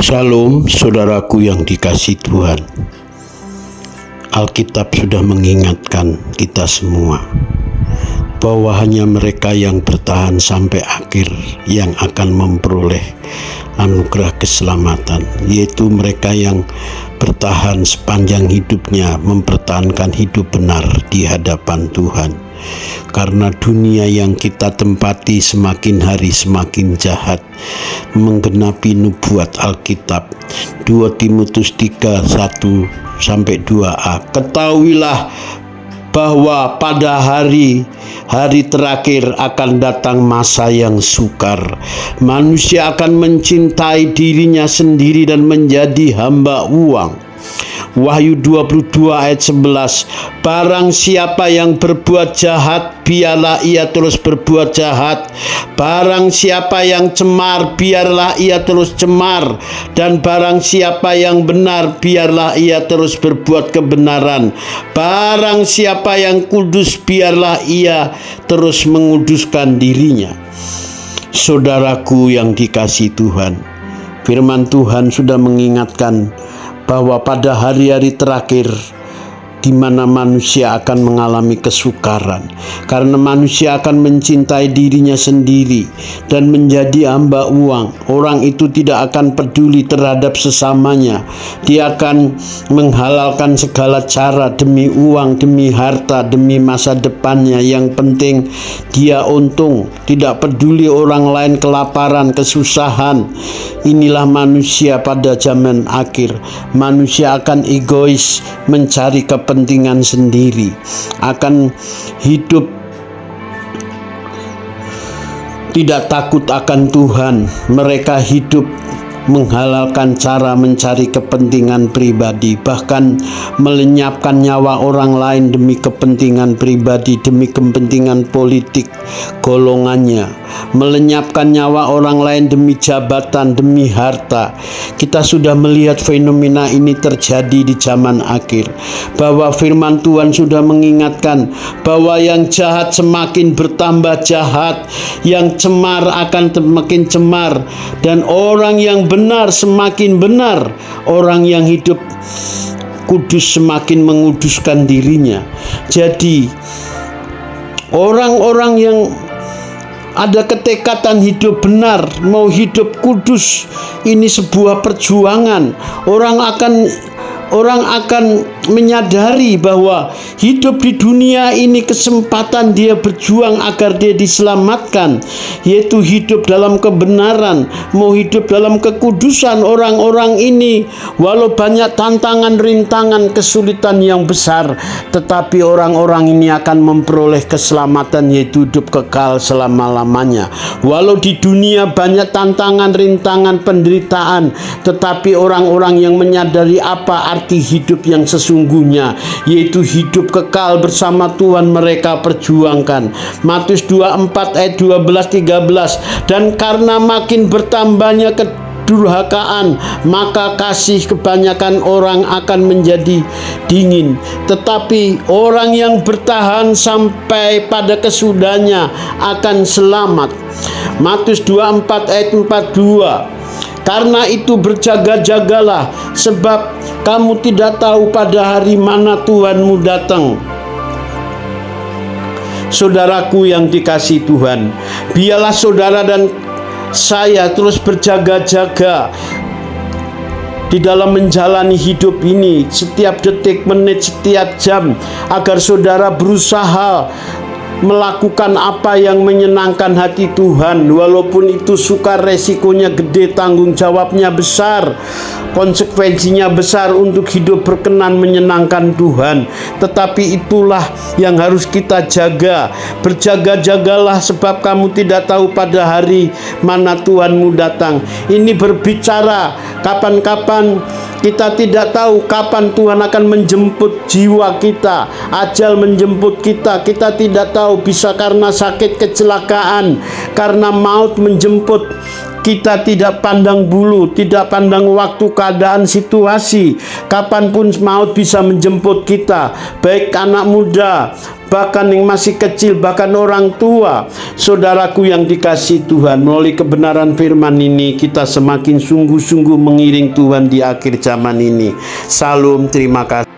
Shalom saudaraku yang dikasihi Tuhan. Alkitab sudah mengingatkan kita semua bahwa hanya mereka yang bertahan sampai akhir yang akan memperoleh anugerah keselamatan, yaitu mereka yang bertahan sepanjang hidupnya mempertahankan hidup benar di hadapan Tuhan. Karena dunia yang kita tempati semakin hari semakin jahat, menggenapi nubuat Alkitab 2 Timotius 3, 1-2a. Ketahuilah bahwa pada hari terakhir akan datang masa yang sukar. Manusia akan mencintai dirinya sendiri dan menjadi hamba uang. Wahyu 22 ayat 11. Barang siapa yang berbuat jahat, biarlah ia terus berbuat jahat. Barang siapa yang cemar, biarlah ia terus cemar. Dan barang siapa yang benar, biarlah ia terus berbuat kebenaran. Barang siapa yang kudus, biarlah ia terus menguduskan dirinya. Saudaraku yang dikasihi Tuhan, firman Tuhan sudah mengingatkan bahwa pada hari-hari terakhir di mana manusia akan mengalami kesukaran, karena manusia akan mencintai dirinya sendiri dan menjadi hamba uang. Orang itu tidak akan peduli terhadap sesamanya. Dia akan menghalalkan segala cara demi uang, demi harta, demi masa depannya. Yang penting dia untung, tidak peduli orang lain kelaparan, kesusahan. Inilah manusia pada zaman akhir. Manusia akan egois, mencari kepentingan sendiri, akan hidup tidak takut akan Tuhan. Mereka hidup menghalalkan cara mencari kepentingan pribadi, bahkan melenyapkan nyawa orang lain demi kepentingan pribadi, demi kepentingan politik golongannya, melenyapkan nyawa orang lain demi jabatan, demi harta. Kita sudah melihat fenomena ini terjadi di zaman akhir, bahwa firman Tuhan sudah mengingatkan bahwa yang jahat semakin bertambah jahat, yang cemar akan semakin cemar, dan orang yang benar semakin benar. Orang yang hidup kudus semakin menguduskan dirinya. Jadi orang-orang yang ada ketekatan hidup benar, mau hidup kudus, ini sebuah perjuangan. Orang akan menyadari bahwa hidup di dunia ini kesempatan dia berjuang agar dia diselamatkan, yaitu hidup dalam kebenaran, mau hidup dalam kekudusan. Orang-orang ini walau banyak tantangan, rintangan, kesulitan yang besar, tetapi orang-orang ini akan memperoleh keselamatan, yaitu hidup kekal selama-lamanya. Walau di dunia banyak tantangan, rintangan, penderitaan, tetapi orang-orang yang menyadari apa arti hidup yang sesungguhnya, yaitu hidup kekal bersama Tuhan, mereka perjuangkan. Matius 24 ayat 12-13. Dan karena makin bertambahnya kedurhakaan, maka kasih kebanyakan orang akan menjadi dingin. Tetapi orang yang bertahan sampai pada kesudahannya akan selamat. Matius 24 ayat 42. Karena itu berjaga-jagalah, sebab kamu tidak tahu pada hari mana Tuhanmu datang. Saudaraku yang dikasihi Tuhan, biarlah saudara dan saya terus berjaga-jaga di dalam menjalani hidup ini, setiap detik, menit, setiap jam, agar saudara berusaha melakukan apa yang menyenangkan hati Tuhan. Walaupun itu sukar, resikonya gede, tanggung jawabnya besar, konsekuensinya besar untuk hidup berkenan menyenangkan Tuhan. Tetapi itulah yang harus kita jaga. Berjaga-jagalah, sebab kamu tidak tahu pada hari mana Tuhanmu datang. Ini berbicara kapan-kapan. Kita tidak tahu kapan Tuhan akan menjemput jiwa kita, ajal menjemput kita. Kita tidak tahu, bisa karena sakit, kecelakaan, karena maut menjemput Kita tidak pandang bulu, tidak pandang waktu, keadaan, situasi. Kapanpun maut bisa menjemput kita, baik anak muda, bahkan yang masih kecil, bahkan orang tua. Saudaraku yang dikasihi Tuhan, melalui kebenaran firman ini kita semakin sungguh-sungguh mengiring Tuhan di akhir zaman ini. Salam, terima kasih.